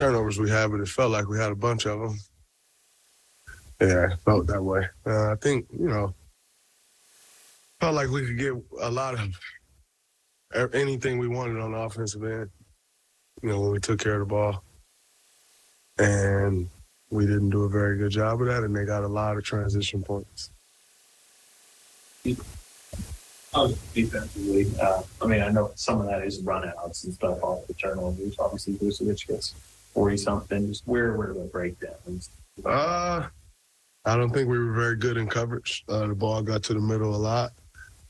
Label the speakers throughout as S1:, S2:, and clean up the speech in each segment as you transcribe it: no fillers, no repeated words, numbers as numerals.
S1: turnovers we had, but it felt like we had a bunch of them. Yeah, it felt that way. I think, felt like we could get a lot of anything we wanted on the offensive end, when we took care of the ball. And we didn't do a very good job of that, and they got a lot of transition points.
S2: Defensively, I know some of that is run-outs and stuff off the turnovers. Obviously, Vucevic gets 40-something. Just where were the breakdowns?
S1: I don't think we were very good in coverage. The ball got to the middle a lot.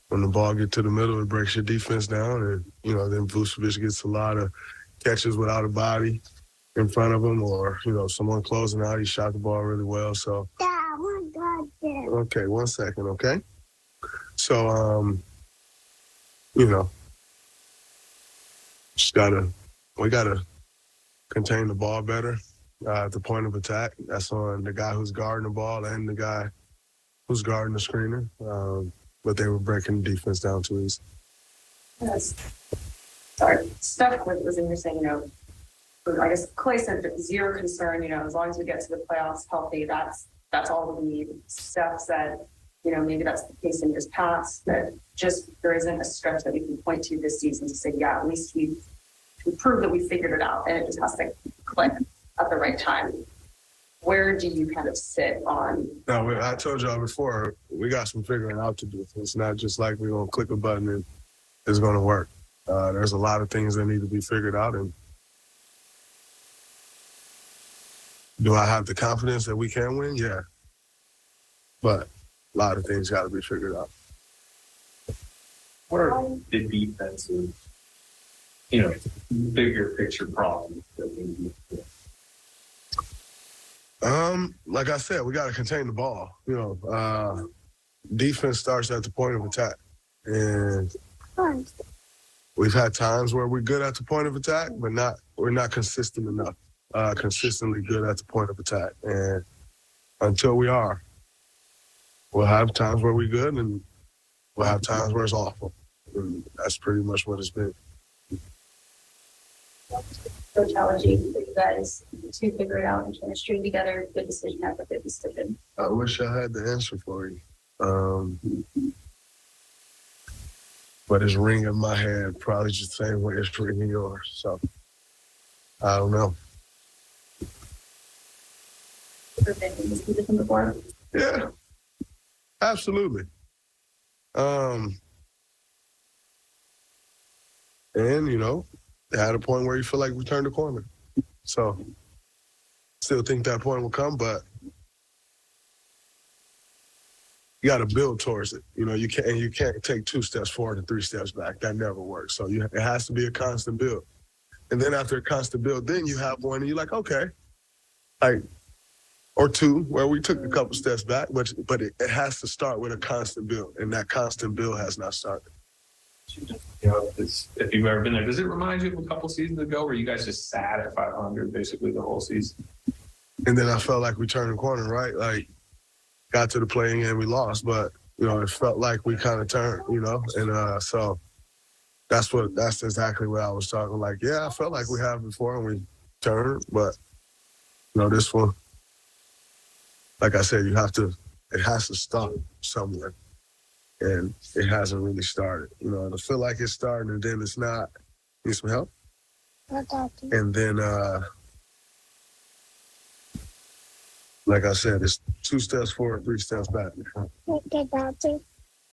S1: When the ball gets to the middle, it breaks your defense down, and, then Vucevic gets a lot of catches without a body in front of him, or, someone closing out. He shot the ball really well, so. Okay, 1 second, okay? So, we gotta contain the ball better at the point of attack. That's on the guy who's guarding the ball and the guy who's guarding the screener. But they were breaking the defense down too easy.
S3: Yes. Sorry, Steph was in here saying, I guess Clay said zero concern, as long as we get to the playoffs healthy, that's all we need. Steph said, maybe that's the case in years past, that just there isn't a stretch that we can point to this season to say, yeah, at least we proved that we figured it out, and it just has to click at the right time. Where do you kind of sit on?
S1: No, I told y'all before, we got some figuring out to do. It's not just like we're going to click a button and it's going to work. There's a lot of things that need to be figured out. And do I have the confidence that we can win? Yeah. But a lot of things got to be figured out.
S2: What are the defensive, bigger picture problems that we need to fix?
S1: Like I said, we got to contain the ball. Defense starts at the point of attack. And we've had times where we're good at the point of attack, but we're not consistent enough, consistently good at the point of attack. And until we are, we'll have times where we're good and we'll have times where it's awful. And that's pretty much what it's been.
S3: Coach, how would you guys to figure it out and trying to string together good decision after good decision?
S1: I wish I had the answer for you. But it's ringing in my head probably just the same way it's ringing yours. So, I don't know.
S3: Before?
S1: Yeah, absolutely. And, at a point where you feel like we turned the corner. So, still think that point will come, but you got to build towards it. You can't take 2 steps forward and 3 steps back. That never works. So it has to be a constant build. And then after a constant build, then you have one and you're like, okay, or 2 where we took a couple steps back, but it has to start with a constant build, and that constant build has not started.
S2: If you've ever been there, does it remind you of a couple seasons ago where you guys just sat at 500 basically the whole season?
S1: And then I felt like we turned the corner, right? Like, got to the play-in and we lost, but, it felt like we kind of turned, and so that's exactly what I was talking. Like, yeah, I felt like we have before and we turned, but, this one, like I said, it has to start somewhere. And it hasn't really started. I feel like it's starting and then it's not. Need some help? And then, like I said, it's 2 steps forward, 3 steps back.